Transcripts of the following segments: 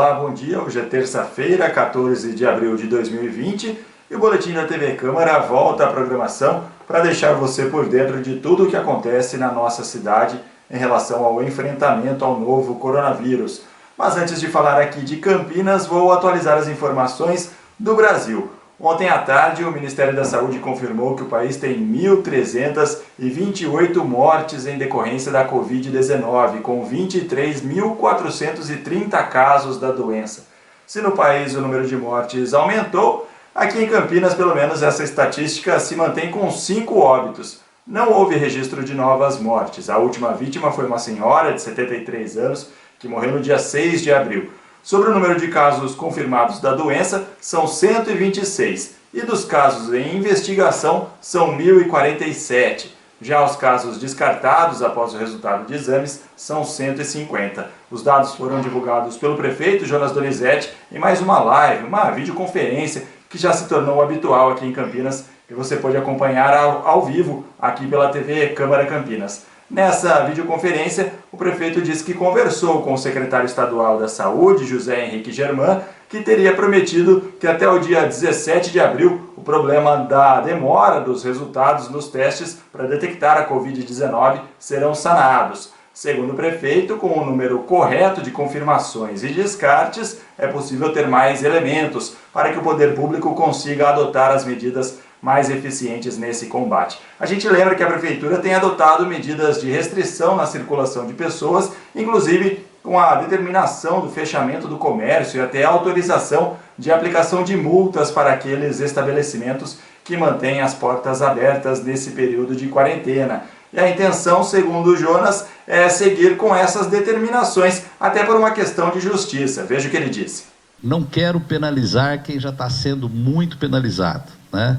Olá, bom dia. Hoje é terça-feira, 14 de abril de 2020 e o Boletim da TV Câmara volta à programação para deixar você por dentro de tudo o que acontece na nossa cidade em relação ao enfrentamento ao novo coronavírus. Mas antes de falar aqui de Campinas, vou atualizar as informações do Brasil. Ontem à tarde, o Ministério da Saúde confirmou que o país tem 1.328 mortes em decorrência da Covid-19, com 23.430 casos da doença. Se no país o número de mortes aumentou, aqui em Campinas, pelo menos, essa estatística se mantém com 5 óbitos. Não houve registro de novas mortes. A última vítima foi uma senhora de 73 anos que morreu no dia 6 de abril. Sobre o número de casos confirmados da doença, são 126, e dos casos em investigação, são 1.047. Já os casos descartados após o resultado de exames são 150. Os dados foram divulgados pelo prefeito Jonas Donizete em mais uma live, uma videoconferência que já se tornou habitual aqui em Campinas e você pode acompanhar ao vivo aqui pela TV Câmara Campinas. Nessa videoconferência, o prefeito disse que conversou com o secretário estadual da Saúde, José Henrique Germán, que teria prometido que até o dia 17 de abril o problema da demora dos resultados nos testes para detectar a Covid-19 serão sanados. Segundo o prefeito, com o número correto de confirmações e descartes, é possível ter mais elementos para que o poder público consiga adotar as medidas mais eficientes nesse combate. A gente lembra que a Prefeitura tem adotado medidas de restrição na circulação de pessoas, inclusive com a determinação do fechamento do comércio e até a autorização de aplicação de multas para aqueles estabelecimentos que mantêm as portas abertas nesse período de quarentena. E a intenção, segundo o Jonas, é seguir com essas determinações, até por uma questão de justiça. Veja o que ele disse. Não quero penalizar quem já está sendo muito penalizado, né?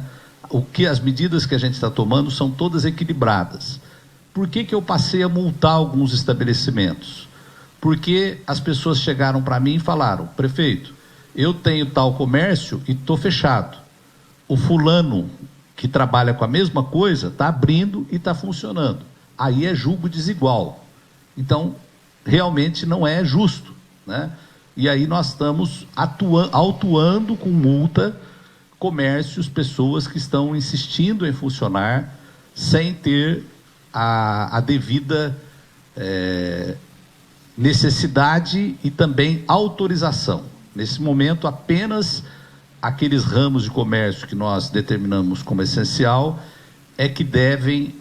As medidas que a gente está tomando são todas equilibradas. Por que eu passei a multar alguns estabelecimentos? Porque as pessoas chegaram para mim e falaram: prefeito, eu tenho tal comércio e estou fechado. O fulano que trabalha com a mesma coisa está abrindo e está funcionando. Aí é julgo desigual. Então, realmente não é justo, né? E aí nós estamos autuando com multa comércios, pessoas que estão insistindo em funcionar sem ter a devida necessidade e também autorização. Nesse momento, apenas aqueles ramos de comércio que nós determinamos como essencial é que devem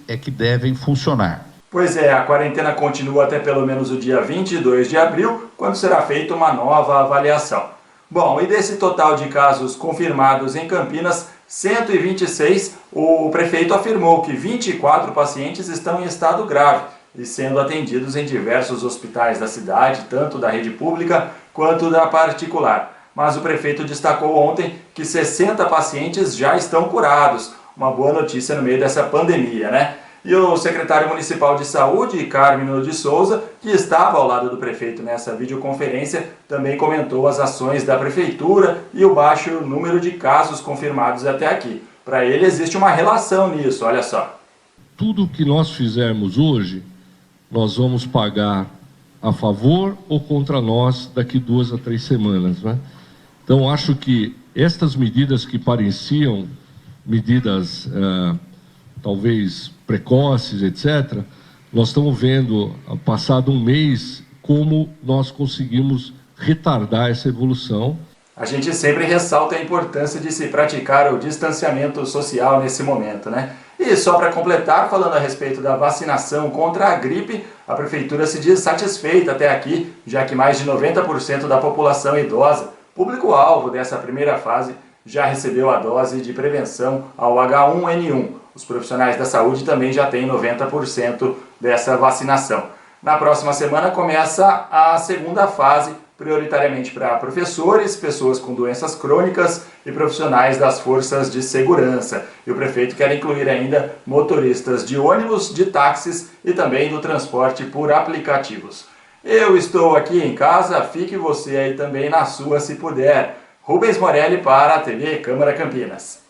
funcionar. Pois é, a quarentena continua até pelo menos o dia 22 de abril, quando será feita uma nova avaliação. Bom, e desse total de casos confirmados em Campinas, 126, o prefeito afirmou que 24 pacientes estão em estado grave e sendo atendidos em diversos hospitais da cidade, tanto da rede pública quanto da particular. Mas o prefeito destacou ontem que 60 pacientes já estão curados. Uma boa notícia no meio dessa pandemia, né? E o secretário municipal de saúde, Carmino de Souza, que estava ao lado do prefeito nessa videoconferência, também comentou as ações da prefeitura e o baixo número de casos confirmados até aqui. Para ele existe uma relação nisso, olha só. Tudo que nós fizermos hoje, nós vamos pagar a favor ou contra nós daqui 2 a 3 semanas, né? Então, acho que estas medidas que pareciam medidas, talvez precoces, etc., nós estamos vendo, passado um mês, como nós conseguimos retardar essa evolução. A gente sempre ressalta a importância de se praticar o distanciamento social nesse momento, né? E só para completar, falando a respeito da vacinação contra a gripe, a Prefeitura se diz satisfeita até aqui, já que mais de 90% da população idosa, público-alvo dessa primeira fase, já recebeu a dose de prevenção ao H1N1. Os profissionais da saúde também já têm 90% dessa vacinação. Na próxima semana começa a segunda fase, prioritariamente para professores, pessoas com doenças crônicas e profissionais das forças de segurança. E o prefeito quer incluir ainda motoristas de ônibus, de táxis e também do transporte por aplicativos. Eu estou aqui em casa, fique você aí também na sua se puder. Rubens Morelli para a TV Câmara Campinas.